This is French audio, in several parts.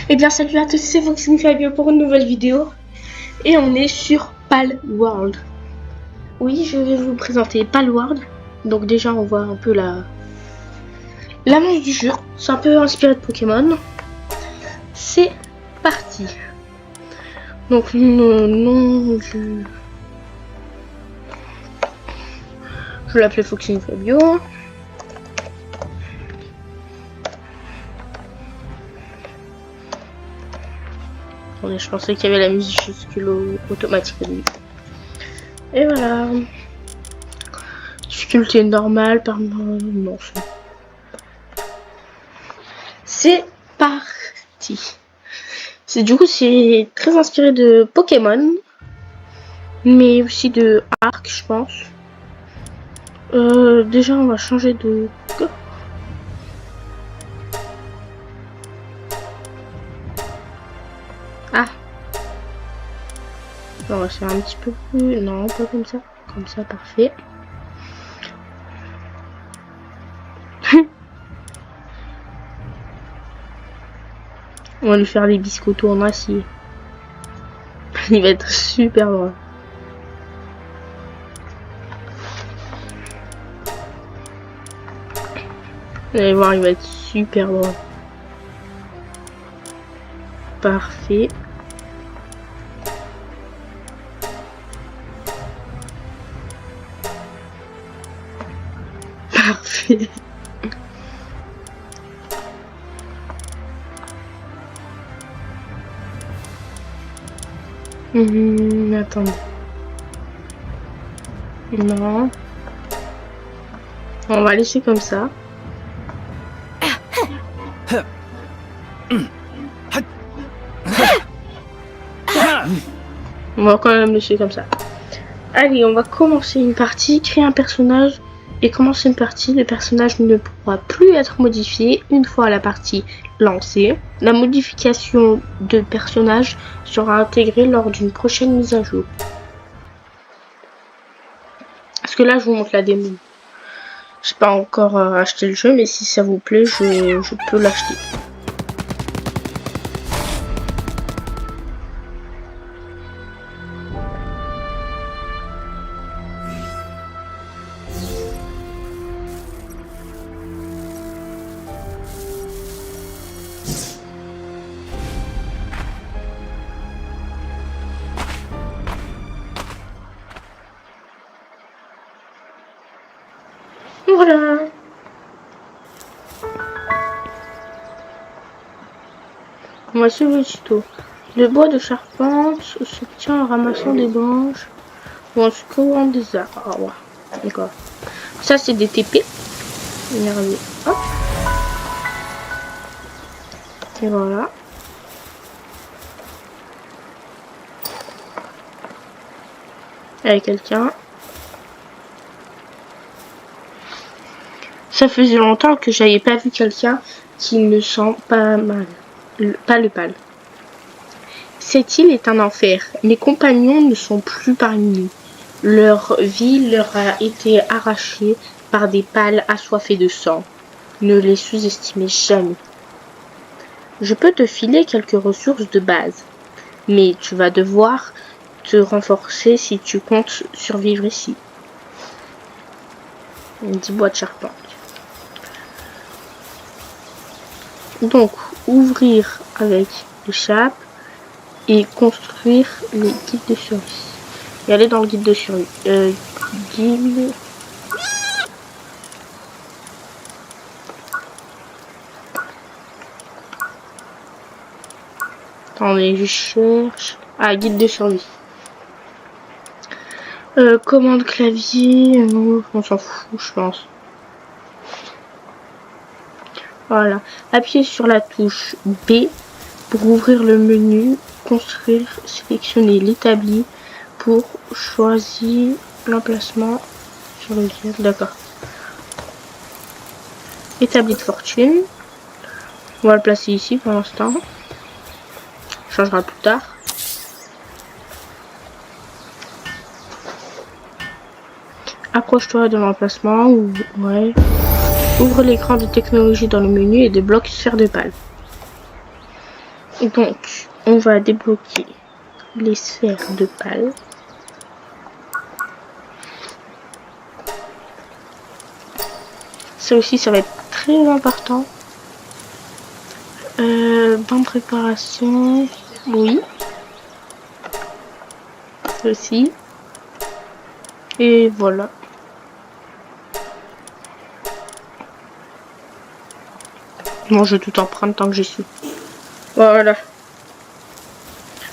Eh bien salut à tous, c'est Foxing Fabio pour une nouvelle vidéo. Et on est sur Palworld. Oui, je vais vous présenter Palworld. Donc déjà on voit un peu l'annonce du jeu. C'est un peu inspiré de Pokémon. C'est parti. Donc le nom du... Je vais l'appeler Foxing Fabio. Je pensais qu'il y avait la musique automatique au début. Et voilà. Difficulté normale par... Non, c'est parti. Du coup, c'est très inspiré de Pokémon. Mais aussi de Arc, je pense. Déjà, on va changer de... Ah. On va faire un petit peu plus... Non, pas comme ça. Comme ça, parfait. On va lui faire des biscottos en acier. Il va être super drôle. Vous allez voir, il va être super drôle. Parfait. Parfait. Attendez. Non. On va laisser comme ça. On va quand même laisser comme ça. Allez, on va commencer une partie, créer un personnage et commencer une partie. Le personnage ne pourra plus être modifié une fois la partie lancée. La modification de personnage sera intégrée lors d'une prochaine mise à jour. Parce que là, je vous montre la démo. J'ai pas encore acheté le jeu, mais si ça vous plaît, je peux l'acheter. Voilà. On va suivre le tuto. Le bois de charpente s'obtient en ramassant des branches ou en secourant des arbres. D'accord. Ça, c'est des TP. Hop. Et voilà. Avec quelqu'un. Ça faisait longtemps que j'avais pas vu quelqu'un qui me sent pas mal. Pas le pal. Cette île est un enfer. Mes compagnons ne sont plus parmi nous. Leur vie leur a été arrachée par des pals assoiffés de sang. Ne les sous-estimez jamais. Je peux te filer quelques ressources de base, mais tu vas devoir te renforcer si tu comptes survivre ici. 10 bois de charpente. Donc, ouvrir avec le chape et construire les guides de survie. Et aller dans le guide de survie. Guide... Attendez, je cherche... Ah, guide de survie. Commande clavier... on s'en fout, je pense. Voilà. Appuyez sur la touche B pour ouvrir le menu. Construire, sélectionner l'établi pour choisir l'emplacement sur le guide. D'accord. Établi de fortune. On va le placer ici pour l'instant. On changera plus tard. Approche-toi de l'emplacement ou ouais. Ouvre l'écran de technologie dans le menu et débloque sphère de pal. Donc, on va débloquer les sphères de pal. Ça aussi, ça va être très important. Bain de préparation, oui. Ça aussi. Et voilà. Bon, je vais tout en prendre tant que j'y suis. Voilà.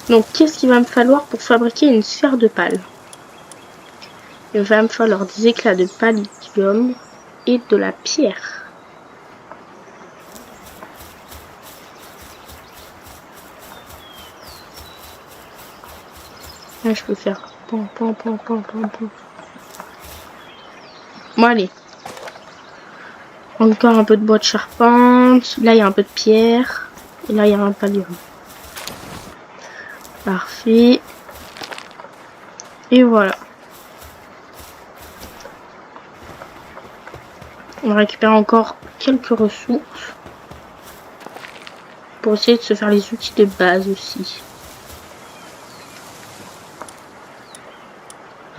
Donc, qu'est-ce qu'il va me falloir pour fabriquer une sphère de pal? Il va me falloir des éclats de palladium et de la pierre. Là, je peux faire pom. Bon, allez. Encore un peu de bois de charpente. Là, il y a un peu de pierre. Et là, il y a un palladium. Parfait. Et voilà. On va récupérer encore quelques ressources. Pour essayer de se faire les outils de base aussi.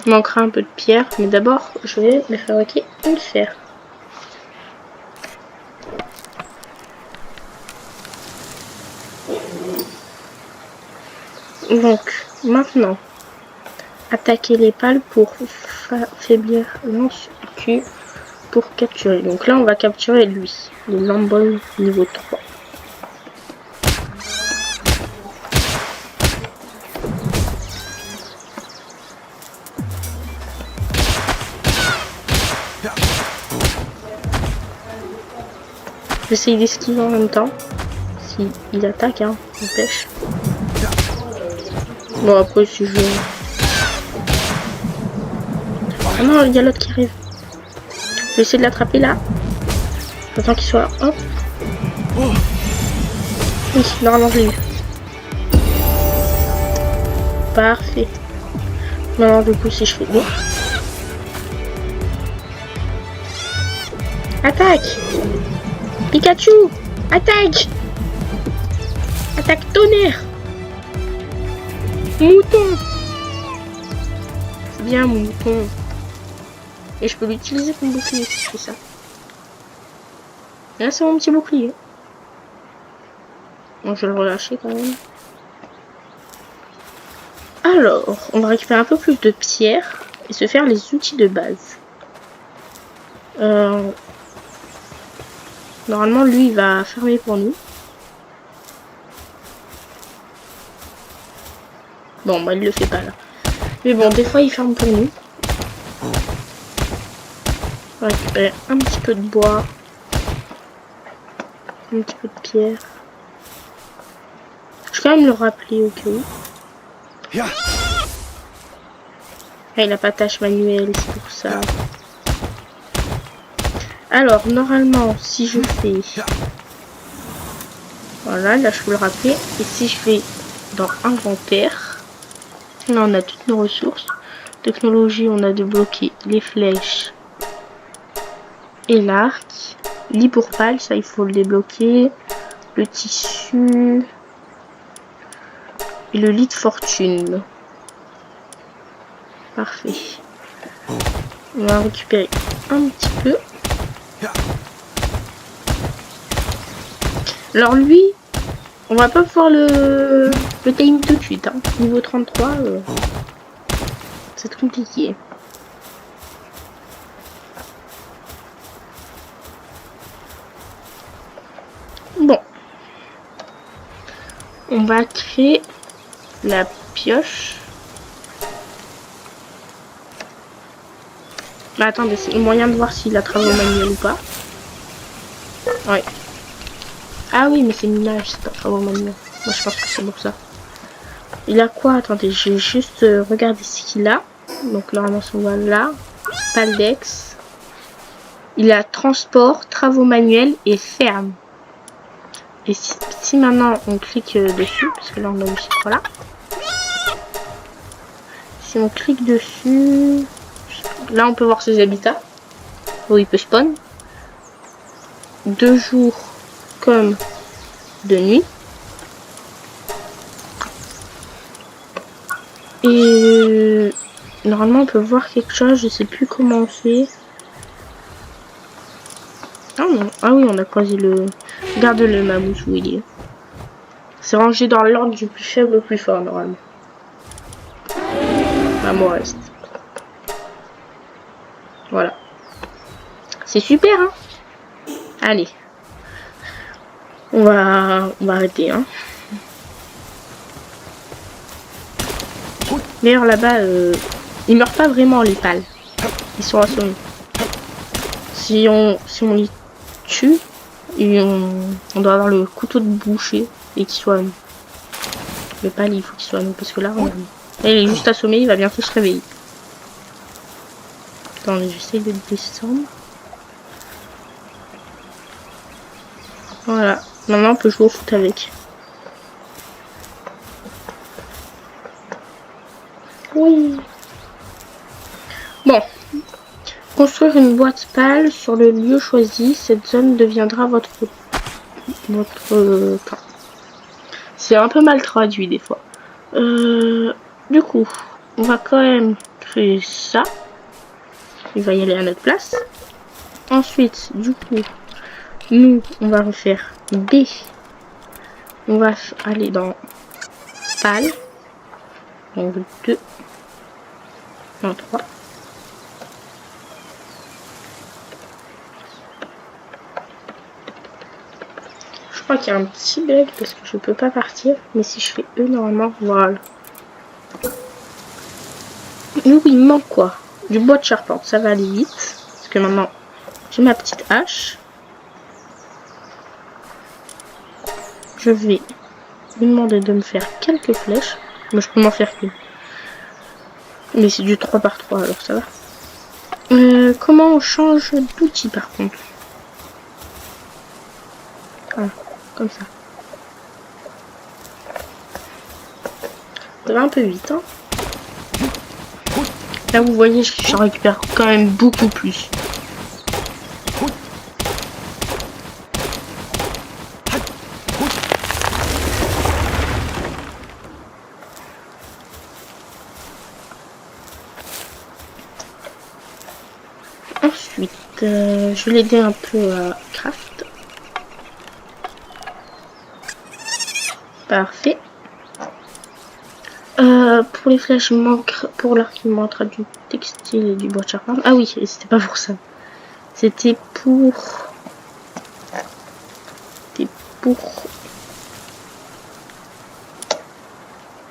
Il manquera un peu de pierre. Mais d'abord, je vais me fabriquer une sphère. Donc, maintenant, attaquer les pales pour affaiblir lance-cul pour capturer. Donc là, on va capturer lui, le Lambol niveau 3. J'essaye d'esquiver en même temps. S'il attaque, hein, n'empêche. Bon, après, si je... Ah non, il y a l'autre qui arrive. Je vais essayer de l'attraper là. J'attends qu'il soit... Hop. Oui, normalement, je l'ai eu. Parfait. Maintenant, du coup, si je fais... Bon. Attaque! Pikachu! Attaque! Attaque tonnerre! Mouton! C'est bien, mon mouton. Et je peux l'utiliser comme bouclier si je fais ça. Et là, c'est mon petit bouclier. Bon, je vais le relâcher quand même. Alors, on va récupérer un peu plus de pierre et se faire les outils de base. Normalement, lui, il va fermer pour nous. Bon, bah, il le fait pas là. Mais bon, des fois, il ferme pour nous. On va récupérer un petit peu de bois. Un petit peu de pierre. Je vais quand même le rappeler au cas où. Ah, il n'a pas de tâche manuelle, c'est pour ça. Alors, normalement, si je fais... Voilà, là, je peux le rappeler. Et si je vais dans Inventaire, là, on a toutes nos ressources. Technologie, on a débloqué les flèches et l'arc. Lit pour pal, ça, il faut le débloquer. Le tissu... Et le lit de fortune. Parfait. On va récupérer un petit peu. Alors lui, on va pas pouvoir le time tout de suite. Hein. Niveau 33, c'est compliqué. Bon. On va créer la pioche. Mais attendez, c'est le moyen de voir s'il a travaillé au manuel ou pas. Ouais. Ah oui, mais c'est minage, c'est pas travaux manuel. Moi, je pense que c'est pour ça. Il a quoi? Attendez, j'ai juste regardé ce qu'il a. Donc, normalement, on va là. Paldex. Il a transport, travaux manuels et ferme. Et si maintenant on clique dessus, parce que là, on a eu ces trois-là. Si on clique dessus... Là, on peut voir ses habitats. Où il peut spawn. 2 jours comme de nuit. Et normalement on peut voir quelque chose, je sais plus comment on fait. Ah non, ah oui, on a croisé le... Regarde le mammouth où il est. C'est rangé dans l'ordre du plus faible au plus fort normalement. Mammouth reste. Voilà. C'est super, hein. Allez. On va arrêter, hein. D'ailleurs, là-bas, ils meurent pas vraiment, les pales. Ils sont assommés. Si on les tue, et on doit avoir le couteau de boucher et qu'il soit... Le pal, il faut qu'il soit nous, parce que là, il est juste assommé, il va bientôt se réveiller. Attendez, j'essaie de descendre. Voilà. Maintenant, on peut jouer au foot avec. Oui. Bon. Construire une boîte pâle sur le lieu choisi. Cette zone deviendra votre camp. C'est un peu mal traduit des fois. Du coup, on va quand même créer ça. Il va y aller à notre place. Ensuite, du coup, nous, on va refaire B. On va aller dans pâle. Donc 2. Non, 3. Je crois qu'il y a un petit bug parce que je peux pas partir. Mais si je fais E, normalement, voilà. Nous, il manque quoi? Du bois de charpente. Ça va aller vite. Parce que maintenant, j'ai ma petite hache. Je vais lui demander de me faire quelques flèches. Mais je peux m'en faire qu'une. Mais c'est du 3 par 3, alors ça va. Comment on change d'outil par contre? Ah, comme ça. Ça va un peu vite, hein. Là, vous voyez, je récupère quand même beaucoup plus. Ensuite, je vais l'aider un peu à craft. Parfait. Pour les flèches, il manque, pour l'arc, il manquera du textile et du bois de charpente. Ah oui, c'était pas pour ça. C'était pour...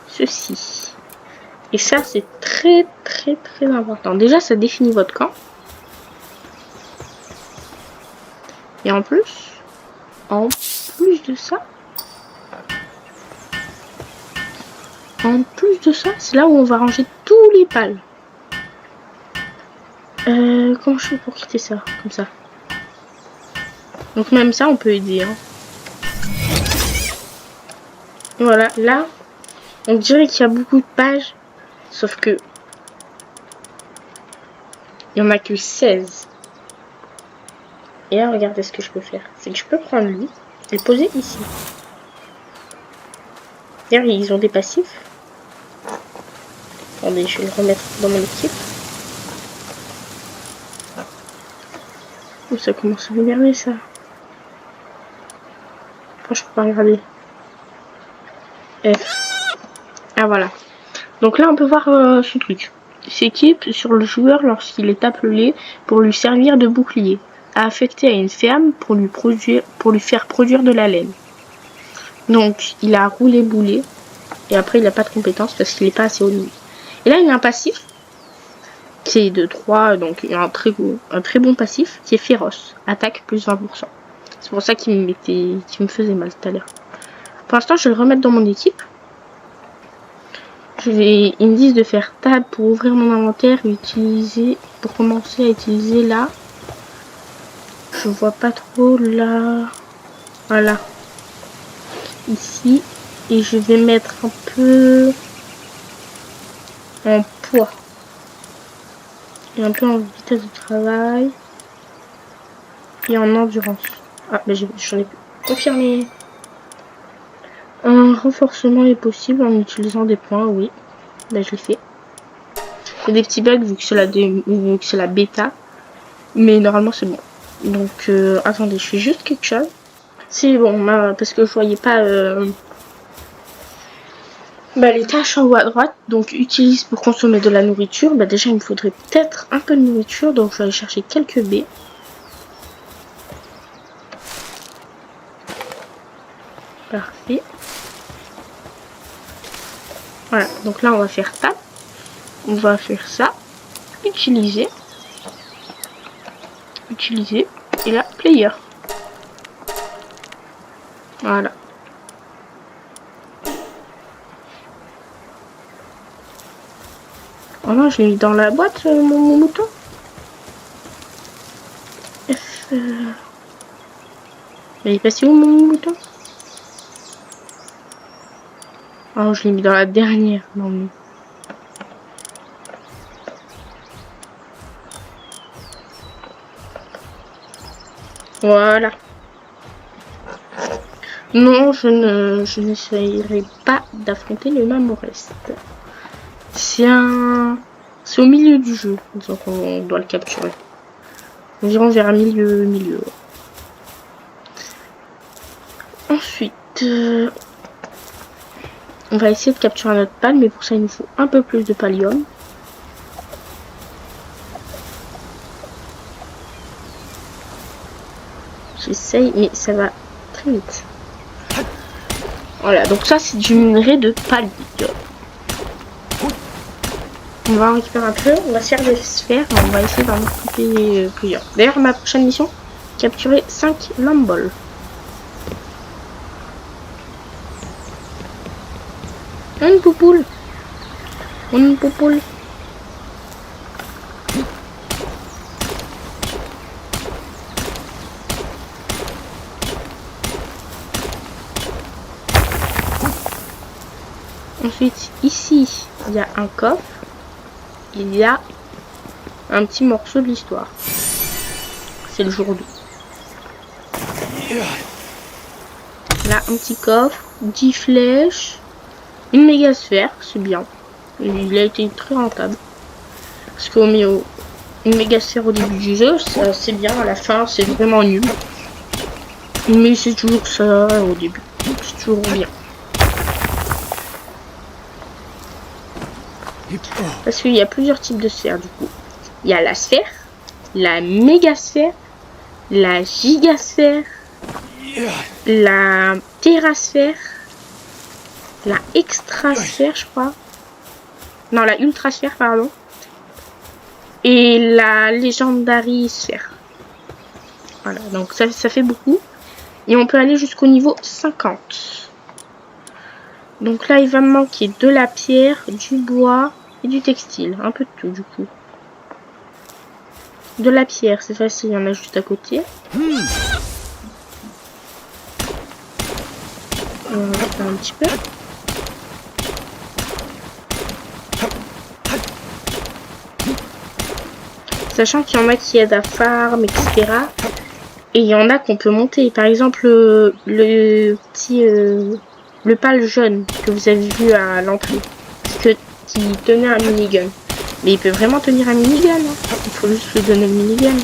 ceci. Et ça, c'est très important. Déjà, ça définit votre camp. Et en plus de ça, c'est là où on va ranger tous les pales. Comment je fais pour quitter ça? Comme ça. Donc même ça, on peut aider. Hein. Voilà, là, on dirait qu'il y a beaucoup de pages. Sauf que il n'y en a que 16. Et là, regardez ce que je peux faire. C'est que je peux prendre lui et le poser ici. D'ailleurs, ils ont des passifs. Attendez, je vais le remettre dans mon équipe. Oh, ça commence à m'énerver, ça. Oh, je peux pas regarder. F. Ah, voilà. Donc là, on peut voir ce truc. S'équipe sur le joueur lorsqu'il est appelé pour lui servir de bouclier. À affecter à une ferme pour lui faire produire de la laine. Donc, il a roulé boulet. Et après, il n'a pas de compétences parce qu'il n'est pas assez haut niveau. Et là, il a un passif. Qui est de 3. Donc, il a un très bon passif. Qui est féroce. Attaque plus 20%. C'est pour ça qu'il me faisait mal tout à l'heure. Pour l'instant, je vais le remettre dans mon équipe. Ils me disent de faire tab pour ouvrir mon inventaire et pour commencer à utiliser là. Je vois pas trop là. Voilà. Ici. Et je vais mettre un peu en poids. Et un peu en vitesse de travail. Et en endurance. Ah, mais j'en ai confirmé. Un renforcement est possible en utilisant des points, oui. Là, je l'ai fait. Il y a des petits bugs vu que c'est la bêta. Mais normalement, c'est bon. Donc, attendez, je fais juste quelque chose. C'est bon, parce que je voyais pas les tâches en haut à droite. Donc, utilise pour consommer de la nourriture. Déjà, il me faudrait peut-être un peu de nourriture. Donc, je vais aller chercher quelques baies. Parfait. Voilà, donc là, on va faire ça. On va faire ça. Utiliser. Et là, player. Voilà. Oh non, je l'ai mis dans la boîte, mon mouton. Il est passé où, mon mouton? Oh, je l'ai mis dans la dernière. Non, mais... Voilà. Non, je n'essayerai pas d'affronter le Mamorest. C'est au milieu du jeu, donc on doit le capturer. Environ vers un milieu. Ensuite, on va essayer de capturer notre pal, mais pour ça il nous faut un peu plus de pallium. J'essaye, mais ça va très vite. Voilà, donc ça c'est du minerai de pallium. On va en récupérer un peu, on va se faire des sphères, on va essayer d'en couper plusieurs. D'ailleurs, ma prochaine mission, capturer 5 lamboles. Une poupoule. Ensuite, ici, il y a un coffre. Il y a un petit morceau de l'histoire. C'est le jour 2. Là, un petit coffre, 10 flèches, une méga sphère, c'est bien. Il a été très rentable. Parce qu'on met une méga sphère au début du jeu, c'est bien. À la fin, c'est vraiment nul. Mais c'est toujours ça au début. C'est toujours bien. Parce qu'il y a plusieurs types de sphères du coup. Il y a la sphère, la méga sphère, la gigasphère, la terrasphère, la extrasphère je crois. Non, la ultrasphère pardon. Et la legendary sphère. Voilà, donc ça fait beaucoup. Et on peut aller jusqu'au niveau 50. Donc là, il va me manquer de la pierre, du bois et du textile. Un peu de tout, du coup. De la pierre, c'est facile, il y en a juste à côté. On va faire un petit peu. Sachant qu'il y en a qui aident à farm, etc. Et il y en a qu'on peut monter. Par exemple, le pal jaune que vous avez vu à l'entrée. Qui tenait un minigun. Mais il peut vraiment tenir un minigun. Hein. Il faut juste lui donner le minigun.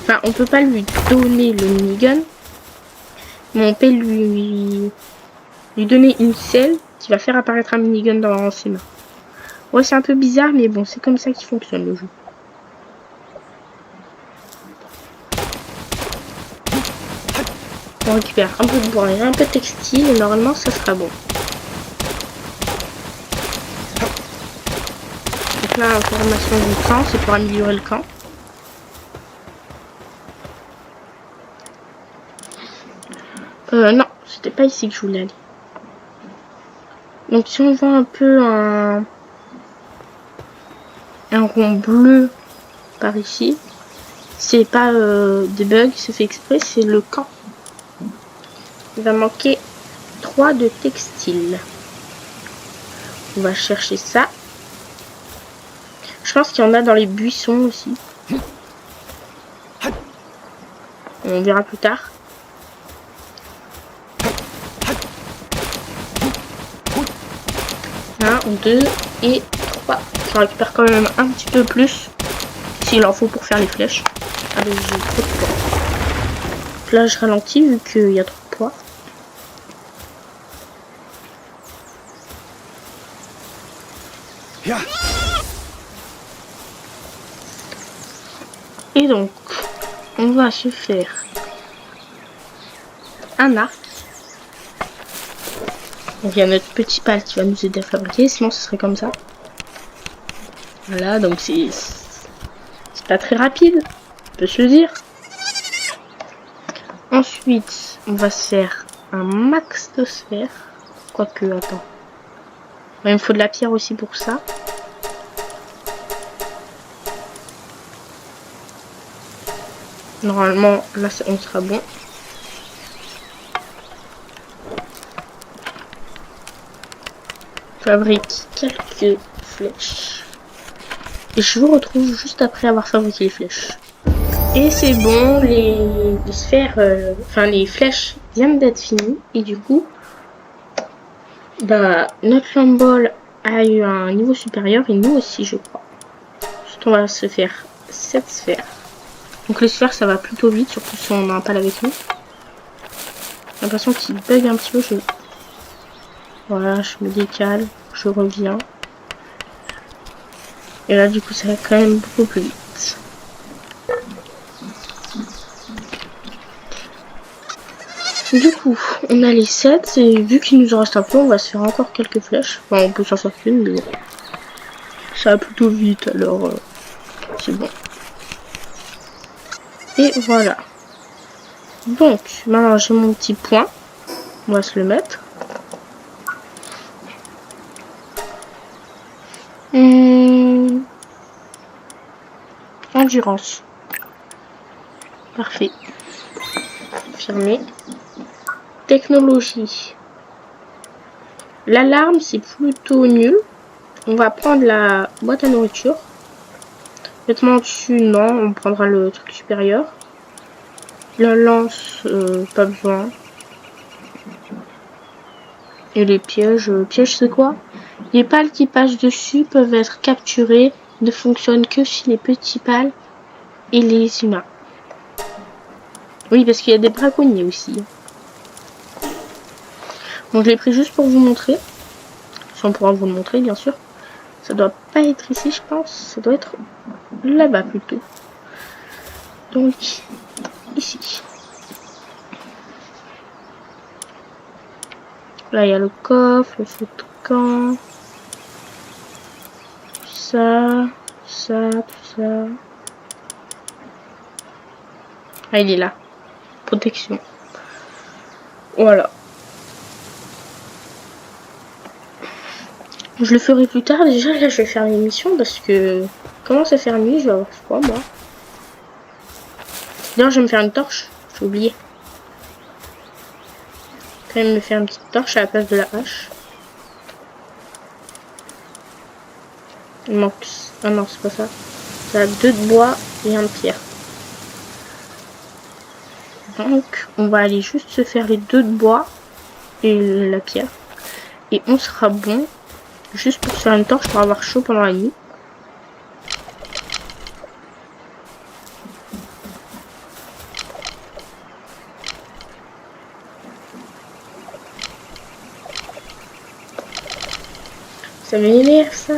Enfin, on peut pas lui donner le minigun. Mais on peut lui donner une selle qui va faire apparaître un minigun dans ses mains. Ouais, c'est un peu bizarre, mais bon, c'est comme ça qu'il fonctionne le jeu. On récupère un peu de bois et un peu de textile et normalement ça sera bon. Donc là, information du camp, c'est pour améliorer le camp. Non, c'était pas ici que je voulais aller. Donc si on voit un peu un rond bleu par ici, c'est pas des bugs, c'est fait exprès, c'est le camp. Il va manquer 3 de textile. On va chercher ça. Je pense qu'il y en a dans les buissons aussi. On verra plus tard. Là, 2 et 3. Je récupère quand même un petit peu plus s'il en faut pour faire les flèches. Allez, j'ai trop de poids. Là, je ralentis vu qu'il y a trop de poids. Et donc, on va se faire un arc. Donc il y a notre petit pal qui va nous aider à fabriquer, sinon ce serait comme ça. Voilà, donc c'est pas très rapide, on peut se le dire. Ensuite, on va se faire un max de sphères. Quoique, attends. Il me faut de la pierre aussi pour ça. Normalement, là, on sera bon. Fabrique quelques flèches. Et je vous retrouve juste après avoir fabriqué les flèches. Et c'est bon, les sphères, enfin les flèches viennent d'être finies. Et du coup, bah, notre Lamball a eu un niveau supérieur et nous aussi, je crois. Ensuite, on va se faire 7 sphères. Donc les sphères, ça va plutôt vite, surtout si on a un pal avec nous. J'ai l'impression qu'il bug un petit peu. Voilà, je me décale, je reviens. Et là, du coup, ça va quand même beaucoup plus vite. Du coup, on a les 7 et vu qu'il nous en reste un peu, on va se faire encore quelques flèches. Enfin, on peut s'en faire qu'une, mais bon. Ça va plutôt vite, alors c'est bon. Et voilà. Donc, maintenant j'ai mon petit point. On va se le mettre. Endurance. Parfait. Confirmé. Technologie. L'alarme, c'est plutôt nul. On va prendre la boîte à nourriture. Vêtements dessus, non. On prendra le truc supérieur. La lance, pas besoin. Et les pièges. Pièges, c'est quoi? Les pales qui passent dessus peuvent être capturés. Ne fonctionnent que si les petits pales et les humains. Oui, parce qu'il y a des braconniers aussi. Bon, je l'ai pris juste pour vous montrer. Si on pourra vous le montrer, bien sûr. Ça doit pas être ici, je pense. Ça doit être là-bas, plutôt. Donc, ici. Là, il y a le coffre, le feu de camp. Ça, tout ça. Ah, il est là. Protection. Voilà. Je le ferai plus tard. Déjà, là, je vais faire l'émission parce que commence à faire nuit. Je vais avoir froid, moi. D'ailleurs, je vais me faire une torche. J'ai oublié. Quand même me faire une petite torche à la place de la hache. Il manque... Ah non, c'est pas ça. Ça a 2 de bois et 1 de pierre. Donc, on va aller juste se faire les 2 de bois et la pierre. Et on sera bon. Juste pour se faire une torche pour avoir chaud pendant la nuit. Ça m'énerve ça.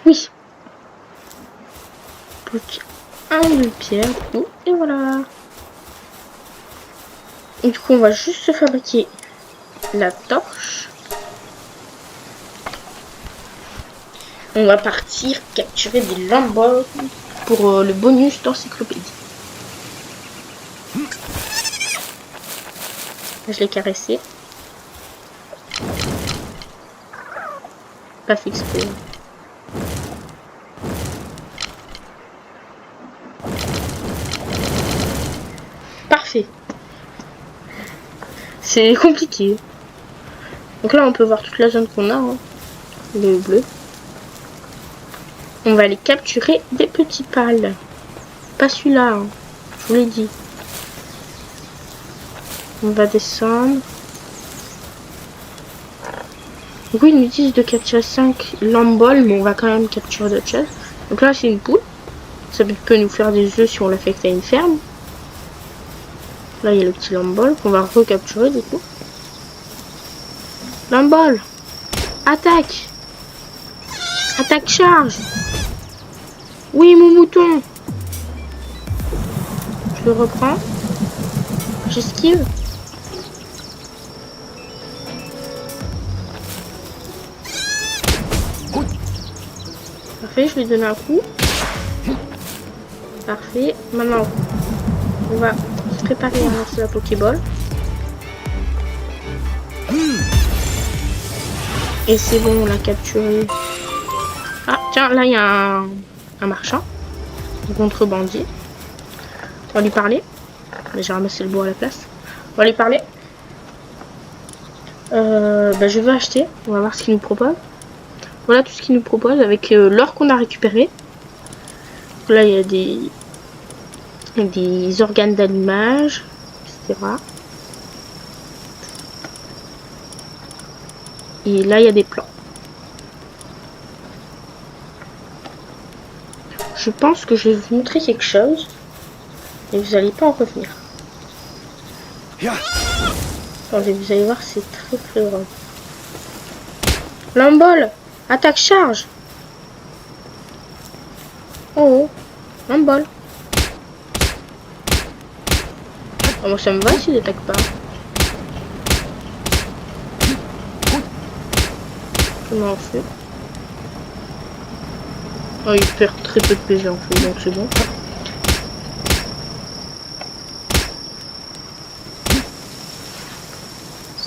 Oui. Bloc 1 de pierre. Et voilà. Et du coup, on va juste se fabriquer la torche. On va partir capturer des lambeaux pour le bonus d'encyclopédie. Je l'ai caressé. Pas fait exprès. Parfait. C'est compliqué. Donc là, on peut voir toute la zone qu'on a. Hein. Le bleu. On va aller capturer des petits pales. Pas celui-là, hein. Je vous l'ai dit. On va descendre. Oui, ils nous disent de capturer 5 lamboles, mais on va quand même capturer d'autres choses. Donc là, c'est une poule. Ça peut nous faire des œufs si on l'affecte à une ferme. Là, il y a le petit lambol qu'on va recapturer du coup. Lambol, attaque! Attaque charge! Oui, mon mouton! Je le reprends. J'esquive. Parfait, je lui donne un coup. Parfait. Maintenant, on va se préparer à lancer la Pokéball. Et c'est bon, on l'a capturé. Ah, tiens, là, il y a un marchand. Un contrebandier. On va lui parler. J'ai ramassé le bois à la place. On va lui parler. Je veux acheter. On va voir ce qu'il nous propose. Voilà tout ce qu'il nous propose avec l'or qu'on a récupéré. Là, il y a des organes d'allumage, etc. Et là, il y a des plans. Je pense que je vais vous montrer quelque chose. Et vous n'allez pas en revenir. Attendez, vous allez voir, c'est très très drôle. Lambol, attaque charge. Oh, Lambol. Oh, moi ça me va s'il n'attaque pas. Comment on fait? Oh, il perd très peu de PV en fait, donc c'est bon.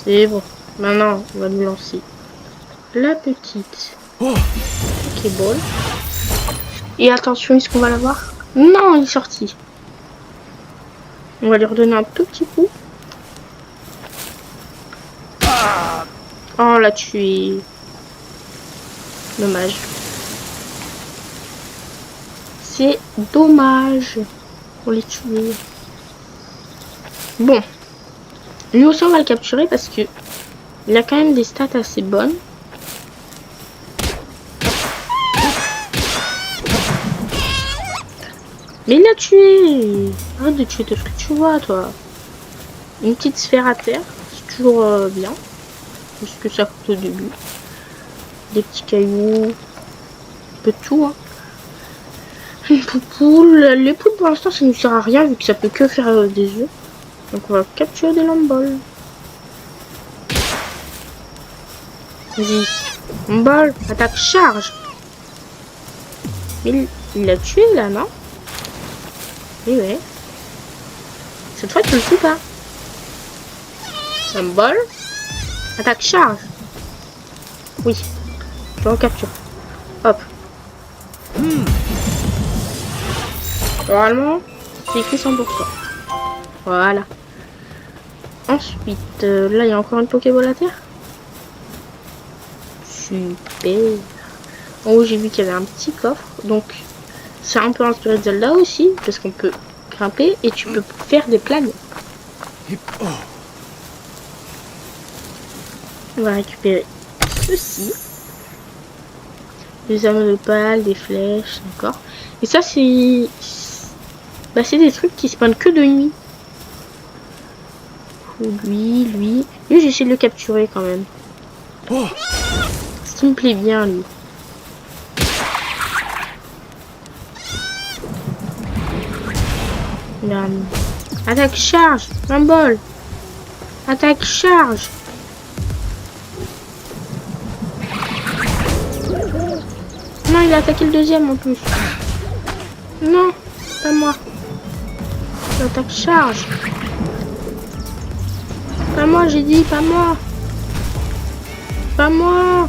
C'est bon. Maintenant, on va nous lancer la petite Pokéball. Et attention, est-ce qu'on va l'avoir? Non, il est sorti. On va lui redonner un tout petit coup. Oh, on l'a tué. Dommage. C'est dommage. On l'a tué. Bon. Lui aussi, on va le capturer parce que il a quand même des stats assez bonnes. Mais il l'a tué. Arrête de tuer tout ce que tu vois, toi. Une petite sphère à terre. C'est toujours bien. Parce que ça coûte au début. Des petits cailloux. Un peu de tout, hein. Une poule. Les poules, pour l'instant, ça ne sert à rien vu que ça peut que faire des œufs. Donc on va capturer des lamboles. Vas-y. Lambol, attaque charge. Il l'a tué là, non? Oui, ouais. Cette fois, tu le tues pas. Lambol, attaque charge. Oui. Je le recapture. Hop. Normalement, c'est écrit 100%. Voilà. Ensuite, là, il y a encore une Pokéball à terre. Super. En haut, j'ai vu qu'il y avait un petit coffre. Donc, c'est un peu inspiré de Zelda aussi. Parce qu'on peut grimper et tu peux faire des planes. On va récupérer ceci. Des anneaux de pales, des flèches, d'accord. Et ça, c'est... Bah, c'est des trucs qui spawnent que de nuit. Lui, j'essaie de le capturer quand même. Ce qui me plaît bien, lui. Attaque charge, Lambol. Attaque charge. Non, il a attaqué le deuxième en plus. Non, pas moi. Attaque charge. Pas moi, j'ai dit, pas moi. Pas moi.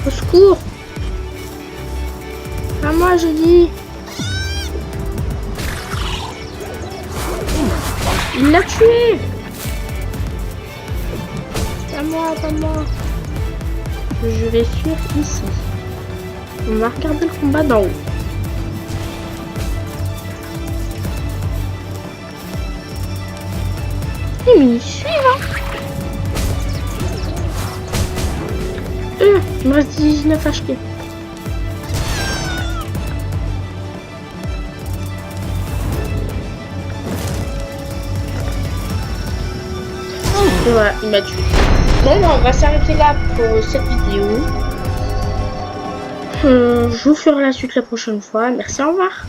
Au secours. Pas moi, j'ai dit. Il l'a tué. Pas moi, pas moi. Je vais suivre ici. On va regarder le combat d'en haut. Mais ils suivent, hein. Il me reste 19 HP. Voilà, il m'a tué. Bon, on va s'arrêter là pour cette vidéo. Je vous ferai la suite la prochaine fois. Merci, au revoir.